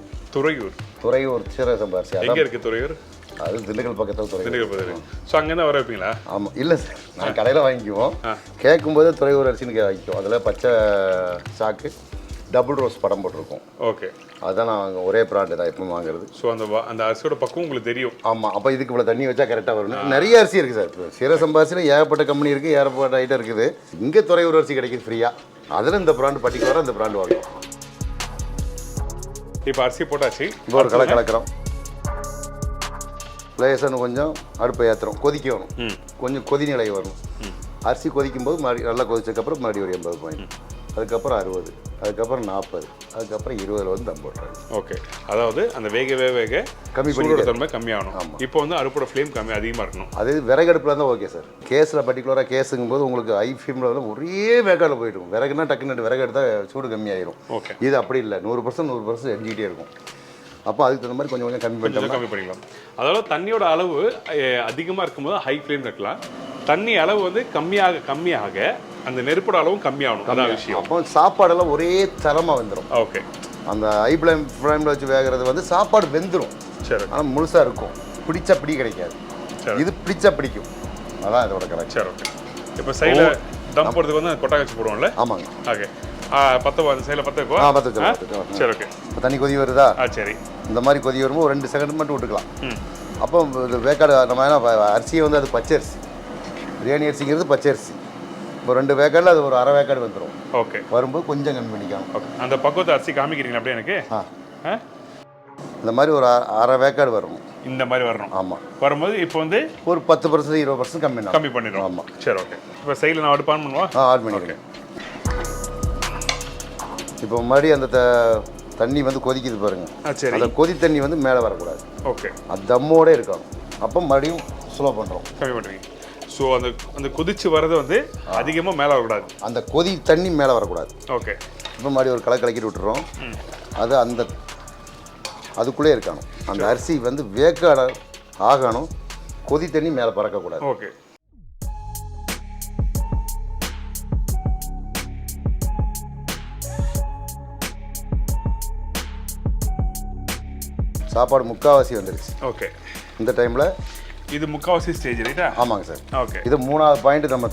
துறையூர் சீரக சம்பா அரிசி. எங்கே இருக்குது துறையூர்? அது திண்டுக்கல் பக்கத்தில் துறையூர். திண்டுக்கல் பக்கத்தில். ஸோ அங்கேருந்து வர வைப்பீங்களா? ஆமாம். இல்லை சார், நான் கடையில் வாங்கிக்குவோம். கேட்கும்போது துறையூர் அரிசின்னு வாங்கிக்குவோம். அதில் பச்சை சாக்கு டபுள் ரோஸ் படம் போட்டிருக்கோம். ஓகே. அதுதான் நான் ஒரே பிராண்டு தான் எப்பவும் வாங்குறது. ஸோ அந்த அரிசியோட பக்கம் உங்களுக்கு தெரியும். ஆமாம். அப்போ இதுக்கு இவ்வளோ தண்ணி வச்சா கரெக்டாக வரும். நிறைய அரிசி இருக்குது சார். இப்போ சீரக சம்பா அரிசியில் ஏகப்பட்ட கம்பெனி இருக்குது, ஏகப்பட்ட ஐட்டம் இருக்குது. இங்கே துறையூர் அரிசி கிடைக்குது ஃப்ரீயாக. அதில் இந்த பிராண்டு பர்டிகுலராக இந்த பிராண்டு வாங்குவோம். இப்போ அரிசி போட்டாச்சு. இப்போ ஒரு கலக்கிறோம். லேசன்னு கொஞ்சம் அடுப்பை ஏற்றுறோம், கொதிக்கணும். கொஞ்சம் கொதிநிலை வரணும். அரிசி கொதிக்கும் போது மறுபடியும் நல்லா கொதிச்சதுக்கப்புறம் மறுபடியும் ஒரு 80 பாயிண்ட், அதுக்கப்புறம் 60, அதுக்கப்புறம் 40, அதுக்கப்புறம் 20 வந்து தம் போட்டுறாரு. ஓகே. அதாவது அந்த வேக கம்மி சூடோட தன்மை கம்மியாகணும். இப்போ வந்து அடுப்போட ஃப்ளேம் அதிகமாக இருக்கணும். அது விறகடுப்பில் இருந்தால் ஓகே சார். கேஸில் பர்டிகுலராக கேஸுங்கும் போது உங்களுக்கு ஹை ஃப்ளேமில் வந்து ஒரே வேக்காடில் போயிடும். விறகுனா டக்குன்னு விறகு எடுத்தால் சூடு கம்மியாயிடும். ஓகே. இது அப்படி இல்லை, 100% எரிஞ்சிக்கிட்டே இருக்கும். அப்போ அதுக்கு தகுந்த மாதிரி கொஞ்சம் கம்மி பண்ணிக்கலாம். அதாவது தண்ணியோட அளவு அதிகமாக இருக்கும்போது ஹை ஃப்ளேம் வைக்கலாம். தண்ணி அளவு வந்து கம்மியாக அந்த நெருப்போட அளவும் கம்மியாகணும். அதான் விஷயம். அப்போ சாப்பாடெல்லாம் ஒரே தரமாக வெந்துடும். ஓகே. அந்த ஹை ஃப்ளேமில் வச்சு வேகிறது வந்து சாப்பாடு வெந்துடும். சரி. ஆனால் முழுசாக இருக்கும். பிடிச்சா பிடி கிடைக்காது. இது பிடிச்சா பிடிக்கும். அதான் இதோட கரெக்ட். சரி. ஓகே. இப்போ சைடில் தம் போடுறதுக்கு வந்து கொட்டாங்கச்சி போடுவோம்ல? ஆமாங்க. ஓகே. அந்த சைடில் பற்ற வைப்போம். பற்ற. சரி. ஓகே. இப்போ தண்ணி கொதி வருதா? சரி. இந்த மாதிரி கொதி வரும்போது ஒரு 2 செகண்ட் மட்டும் விட்டுக்கலாம். அப்போ இது வேக்காடு நம்ம அரிசியை வந்து அது பச்சை அரிசி, பிரியாணி அரிசிங்கிறது பச்சை அரிசி. இப்போ 2 வேக்காடில் அது ஒரு அரை வேக்காடு வந்துடும். ஓகே. வரும்போது கொஞ்சம் கம்மி பண்ணிக்கலாம். ஓகே. அந்த பக்குவத்தை அரிசி காமிக்கிறீங்களா அப்படியே எனக்கு? இந்த மாதிரி ஒரு அரை வேக்காடு வரும். இந்த மாதிரி வரணும். ஆமாம். வரும்போது இப்போ வந்து ஒரு 10% 20% கம்மி பண்ணிடுவோம். ஆமாம். சரி. ஓகே. இப்போ சைடில் நான் அடுப்பு ஆன் பண்ணுவா? ஆன் பண்ணிடுறேன். இப்போ மறுபடியும் அந்த தண்ணி வந்து கொதிக்குது பாருங்க. சரி. அந்த கொதி தண்ணி வந்து மேலே வரக்கூடாது. ஓகே. அது தம்மோடு இருக்கணும். அப்போ மறுபடியும் ஸ்லோ பண்ணுறோம். கம்மி பண்ணுறீங்க. ஸோ அந்த கொதிச்சு வர்றது வந்து அதிகமாக மேலே வரக்கூடாது. அந்த கொதி தண்ணி மேலே வரக்கூடாது. ஓகே. இப்போ மறுபடியும் ஒரு கலக்கிட்டு விட்டுறோம். அது அதுக்குள்ளே இருக்கணும். அந்த அரிசி வந்து வேக்காட ஆகணும். கொதி தண்ணி மேலே பறக்கக்கூடாது. ஓகே. சாப்பாடு முக்கால்வாசி வந்துருச்சு. ஓகே. இந்த டைமில் இது முக்கால்வாசி ஸ்டேஜ் ரைட்டா? ஆமாங்க சார். ஓகே. இது 3வது பாயிண்ட் நம்ம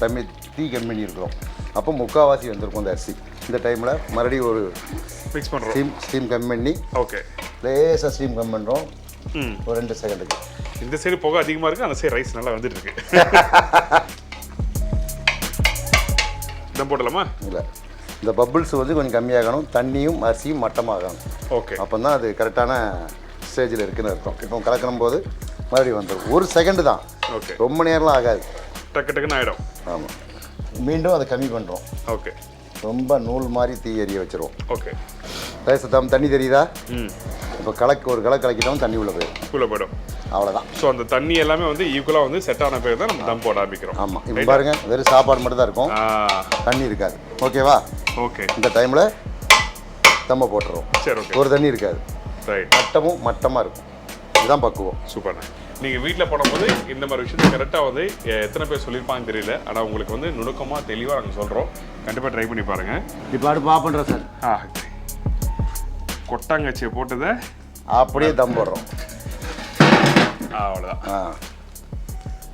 தீ கம்மி பண்ணியிருக்கிறோம். அப்போ முக்கால்வாசி வந்திருக்கும் இந்த அரிசி. இந்த டைமில் மறுபடியும் ஒரு மிக்ஸ் பண்ணுறோம். ஸ்டீம் கம்மி பண்ணி. ஓகே. லேசாக ஸ்டீம் கம்மி பண்ணுறோம். ஒரு 2 செகண்டுக்கு. இந்த சைடு புகை அதிகமாக இருக்குது, அந்த சைடு ரைஸ் நல்லா வந்துட்டு இருக்கு. தம் போடலாமா? இல்லை, இந்த பப்புள்ஸ் வந்து கொஞ்சம் கம்மியாகணும். தண்ணியும் அரிசியும் மட்டமாகணும். ஓகே. அப்போ தான் அது கரெக்டான ஸ்டேஜில் இருக்குன்னு அர்த்தம். இப்போ கலக்கணும் போது மறுபடியும் வந்துடும். 1 செகண்டு தான். ஓகே. ரொம்ப நேரம்லாம் ஆகாது. டக்குன்னு ஆகிடும். ஆமாம். மீண்டும் அதை கம்மி பண்ணுறோம். ஓகே. ரொம்ப நூல் மாதிரி தீ எரிய வச்சிருவோம். ஓகே. தண்ணி தெரியுதா? இப்போ ஒரு கலக்கிட்டோம், தண்ணி உள்ளே போயிடும். அவ்வளோதான். ஸோ அந்த தண்ணி எல்லாமே வந்து ஈக்குவலாக வந்து செட் ஆன பேர் தான் நம்ம தம் போட ஆரம்பிக்கிறோம். ஆமாம். இப்போ பாருங்க, வெறும் சாப்பாடு மட்டும் தான் இருக்கும், தண்ணி இருக்காது. ஓகேவா? ஓகே. இந்த டைமில் தம்மை போட்டுருவோம். சரி. ஓகே. ஒரு தண்ணி இருக்காது. ரைட். மட்டமாக இருக்கும். இதுதான் பக்குவம். சூப்பர்ண்ணா. நீங்கள் வீட்டில் போடும்போது இந்த மாதிரி விஷயத்தை கரெக்டாக வந்து எத்தனை பேர் சொல்லியிருப்பாங்கன்னு தெரியல. ஆனால் உங்களுக்கு வந்து நுணுக்கமாக தெளிவாக நாங்கள் சொல்கிறோம். கண்டிப்பாக ட்ரை பண்ணி பாருங்கள். இப்போ அடுப்பு ஆஃப் பண்ணுறோம் சார். கொட்டாங்கச்சியை போட்டதை அப்படியே தம் போடுறோம். அவ்வளோதான்.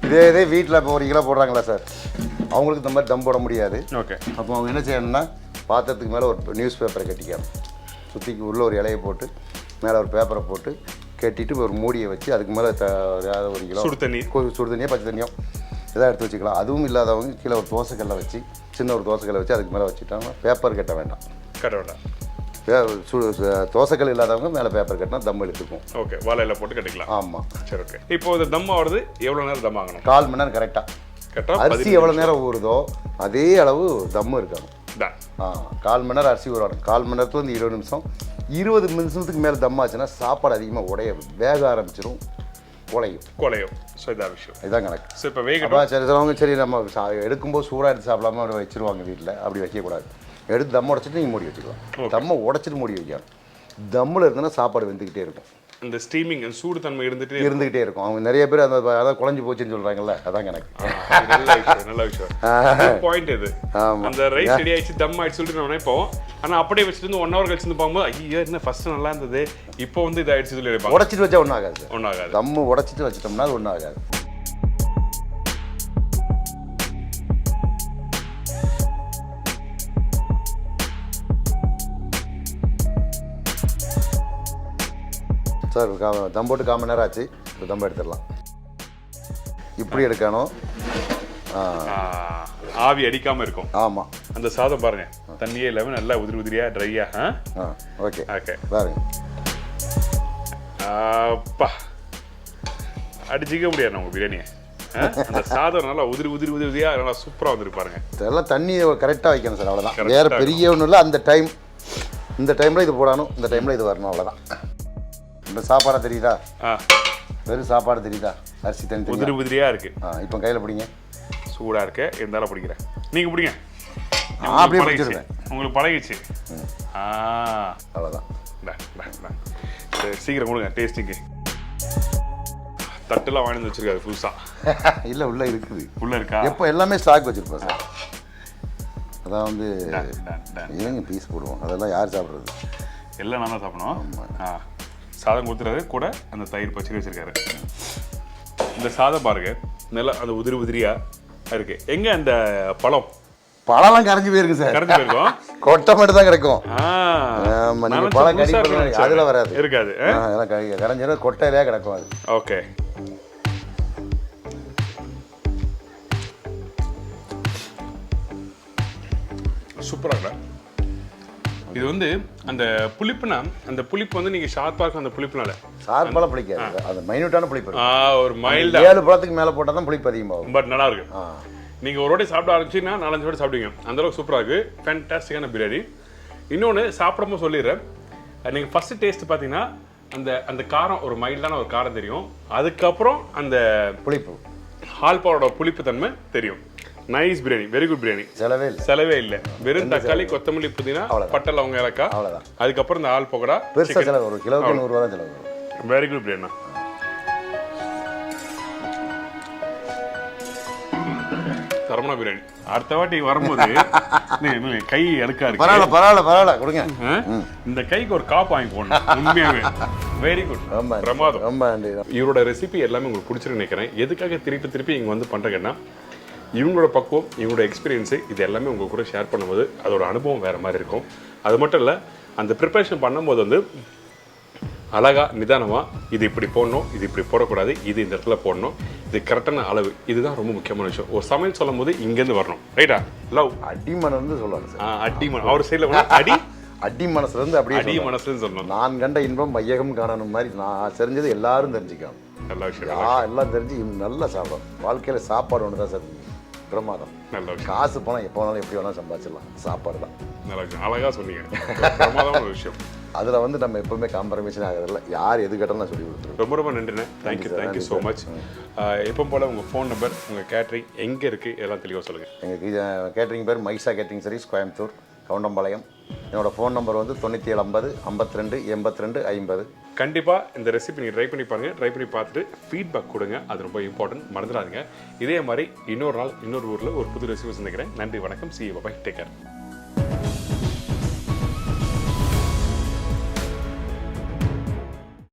இதே வீட்டில் இப்போ 1 கிலோ போடுறாங்களா சார், அவங்களுக்கு இந்த மாதிரி தம் போட முடியாது. ஓகே. அப்போ அவங்க என்ன செய்யணும்னா, பாத்திரத்துக்கு மேலே ஒரு நியூஸ் பேப்பரை கட்டிக்கணும். சுற்றிக்கு உள்ள ஒரு இலையை போட்டு மேலே ஒரு பேப்பரை போட்டு கட்டிட்டு ஒரு மூடியை வச்சு அதுக்கு மேலே 1 கிலோ சுடு தண்ணியோ பச்சை தண்ணியோ இதாக எடுத்து வச்சுக்கலாம். அதுவும் இல்லாதவங்க கீழே ஒரு தோசைக்கல்லை வச்சு, சின்ன ஒரு தோசைக்கல்லை வச்சு அதுக்கு மேலே வச்சுட்டாங்கன்னா பேப்பர் கட்ட வேண்டாம். தோசைக்கல் இல்லாதவங்க மேலே பேப்பர் கட்டினா தம் எடுத்துக்கும். ஓகே. வாழையில போட்டு கட்டிக்கலாம். ஆமாம். சரி. ஓகே. இப்போ இந்த தம் ஆகிறது எவ்வளோ நேரம் தம் ஆகணும்? 1/4 மணி நேரம் கரெக்டாக. கரெக்டாக அரிசி எவ்வளோ நேரம் ஊறுதோ அதே அளவு தம்மு இருக்கணும். தான் 1/4 மணி நேரம் அரிசி ஊறணும். 1/4 மணி நேரத்துலேருந்து 20 நிமிஷம். 20 நிமிஷத்துக்கு மேலே தம்மாச்சுன்னா சாப்பாடு அதிகமாக வேக ஆரம்பிச்சிடும், குலையும். ஸோ இதான் விஷயம், இதுதான் கணக்கு. ஸோ இப்போ வேகட்டும். அப்போ சரி சிலவங்க சரி நம்ம எடுக்கும்போது சூடாக எடுத்து சாப்பிடாம அப்படி வச்சுருவாங்க வீட்டில். அப்படி வைக்கக்கூடாது. எடுத்து தம் உடச்சிட்டு நீங்கள் மூடி வச்சுக்கலாம். தம்மை உடச்சிட்டு மூடி வைக்கலாம். தம்மில் இருந்ததுன்னா சாப்பாடு வெந்துக்கிட்டே இருக்கும். இந்த ஸ்டீமிங் சூடு தன்மை இருந்துகிட்டே இருக்கும். அவங்க நிறைய பேர் அந்த அதான் குழஞ்சி போச்சுன்னு சொல்கிறாங்கல்ல, அதான் கணக்கு. நல்ல விஷயம் பாயிண்ட் இது. அந்த ரைஸ் ரெடி ஆயிடுச்சு, தம் ஆயிடுச்சு சொல்லிட்டு நம்ம நினைப்போம். ஆனால் அப்படியே வச்சுட்டு 1 hour கழிச்சு பார்க்கும்போது ஐயோ என்ன ஃபர்ஸ்ட் நல்லா இருந்தது, இப்போ வந்து இது ஆயிடுச்சு சொல்லி நினைப்பாங்க. உடச்சிட்டு வச்சா ஒன்றும் ஆகாது. தம்மு உடச்சிட்டு வச்சிட்டோம்னா அது ஒன்றும் ஆகாது. சார் தம் போட்டு 1/4 மணி நேரம் ஆச்சு. இப்போ தம் எடுத்துடலாம். இப்படி எடுக்கணும், ஆவி அடிக்காமல் இருக்கும். ஆமாம். அந்த சாதம் பாருங்க, தண்ணியே இல்லாமல் நல்லா உதிரியா ட்ரையா. ஓகே ஓகே பாருங்க. அப்பா அடிச்சிக்க முடியாது நம்ம பிரியாணியை. அந்த சாதம் நல்லா உதிரியா நல்லா சூப்பராக வந்துருக்கு பாருங்க. இதெல்லாம் தண்ணி கரெக்டாக வைக்கணும் சார், அவ்வளோதான். வேறு பெரிய ஒன்றும் இல்லை. இந்த டைமில் இது போடணும், இந்த டைமில் இது வரணும், அவ்வளோதான். இந்த சாப்பாடை தெரியுதா? வெறும் சாப்பாடு தெரியுதா? அரிசி தண்ணி உதிரியா இருக்கு. இப்போ கையில் பிடிங்க. சூடாக இருக்க இருந்தாலும் பிடிக்கிறேன். நீங்கள் பிடிங்க. அப்படியே பிடிச்சிருவேன். உங்களுக்கு பழகிச்சு. அவ்வளோதான். சீக்கிரம் கொடுங்க டேஸ்டிங்கு. தட்டுலாம் வாங்கி வச்சிருக்காரு புதுசாக. இல்லை உள்ளே இருக்குது. உள்ளே இருக்கா? எப்போ எல்லாமே ஸ்டாக் வச்சுருப்போம் சார். அதான் வந்து ஏங்க பீஸ் போடுவோம், அதெல்லாம் யார் சாப்பிட்றது? எல்லாம் நான் தான் சாப்பிடணும். சாதம் கொடுத்துறாரு, கூட அந்த தயிர் பச்சடி வச்சிருக்காரு. இந்த சாதம் பாருங்க நல்லா அந்த உதிரியா இருக்கு. எங்க அந்த பழம்லாம் கரைஞ்சி போயிருக்கு சார். கரைஞ்சி போயிருக்கோம். கொட்டை மட்டும் தான் கிடைக்கும். பழம் கறி அதில் வராது, இருக்காது. கரைஞ்சிடும், கொட்டையிலே கிடக்கும் அது. ஓகே. சூப்பராக இது வந்து அந்த புளிப்புனா, அந்த புளிப்பு வந்து நீங்க ஷார்ப்பா இருக்கும். அந்த புளிப்புனால ஷார்ப்பால பிடிக்காது, அது மைனூட்டான புளிப்பு. ஒரு மைல்டா 7 பழத்துக்கு மேல போட்டா தான் புளிப்பு அதிகமாகும். பட் நல்லா இருக்கு. நீங்க ஒரு வாட்டி சாப்பிட ஆரம்பிச்சீங்கன்னா 4-5 வாட்டி சாப்பிடுவீங்க. அந்த அளவுக்கு சூப்பரா இருக்கு. ஃபேண்டாஸ்டிக்கான பிரியாணி. இன்னொன்று சாப்பிடும்போது சொல்லிடுறேன், நீங்க ஃபர்ஸ்ட் டேஸ்ட் பார்த்தீங்கன்னா அந்த அந்த காரம், ஒரு மைல்டான ஒரு காரம் தெரியும். அதுக்கப்புறம் அந்த புளிப்பு, ஹால்பாவோட புளிப்பு தன்மை தெரியும். Nice biryani, very good biryani. செலவே இல்லை. வெறும் தக்காளி, கொத்தமல்லி, புதினா, பட்டை, லவங்க, ஏலக்காய், அவ்வளவுதான். அதுக்கப்புறம் இந்த ஆல் பக்கோடா. பெருசா செலவு வரும், கிலோக்கு 100 ரூபா தான் செலவு வரும். Very good biryani. தரமான பிரியாணி. அடுத்த வாட்டி வரும்போது கை அழுக்கா இருக்கு. பரவாயில்ல கொடுங்க. இந்த கைக்கு ஒரு காப்பு வாங்கி போடணும். உண்மையாவே வெரி குட், பிரமாதம். ரொம்ப நன்றி. இவரோட ரெசிபி எல்லாமே உங்களுக்கு பிடிச்சிருக்கு நினைக்கிறேன். எதுக்காக திருப்பி இங்க வந்து பண்றேன்னா, இவங்களோட பக்குவம், இவங்களோட எக்ஸ்பீரியன்ஸு, இது எல்லாமே உங்கள் கூட ஷேர் பண்ணும்போது அதோட அனுபவம் வேறு மாதிரி இருக்கும். அது மட்டும் இல்லை, அந்த ப்ரிப்பரேஷன் பண்ணும்போது வந்து அழகாக நிதானமாக இது இப்படி போடணும், இது இப்படி போடக்கூடாது, இது இந்த இடத்துல போடணும், இது கரெக்டான அளவு, இதுதான் ரொம்ப முக்கியமான விஷயம். ஒரு சமையல் சொல்லும் போது இங்கேருந்து வரணும். ரைட்டா? லவ் அடிமனம்னு சொல்லுவாங்க சார். அடிமனம் அவர் சைடில் அடி மனசுலேருந்து அப்படியே அடி மனசுலேருந்து சொல்லணும். நான் கண்ட இன்பம் மையகம் காணணும் மாதிரி நான் தெரிஞ்சது எல்லாரும் தெரிஞ்சுக்கணும். நல்ல விஷயம். எல்லாம் தெரிஞ்சு நல்லா சாப்பிடணும். வாழ்க்கையில் சாப்பாடு ஒன்று தான் சார் பிரமாதம். நல்ல விஷயம். காசு போனால் எப்போ வேணாலும் எப்படி வேணாலும் சம்பாதிச்சிடலாம், சாப்பாடு தான். நல்ல விஷயம், அழகாக சொன்னீங்க. பிரமாதமான ஒரு விஷயம். அதில் வந்து நம்ம எப்பவுமே காம்ப்ரமைஷன் ஆகிறதில்ல. யார் எது கேட்டாலும் நான் சொல்லி கொடுத்துருவேன். ரொம்ப நன்றிண்ணே. Thank you so much. எப்போ போல் உங்கள் ஃபோன் நம்பர், உங்கள் கேட்ரிங் எங்கே இருக்குது எல்லாம் தெளிவாக சொல்லுங்கள். எங்கள் கேட்ரிங் பேர் Mieza catering service, Coimbatore, Goundampalayam. என்னோடய ஃபோன் நம்பர் வந்து 9750 52 82 50. கண்டிப்பாக இந்த ரெசிபி நீங்கள் ட்ரை பண்ணி பாருங்கள். ட்ரை பண்ணி பார்த்துட்டு ஃபீட்பேக் கொடுங்க, அது ரொம்ப இம்பார்ட்டன்ட், மறந்துடாதீங்க. இதே மாதிரி இன்னொரு நாள் இன்னொரு ஊரில் ஒரு புது ரெசிபி சந்திக்கிறேன். நன்றி, வணக்கம். See you, bye, take care.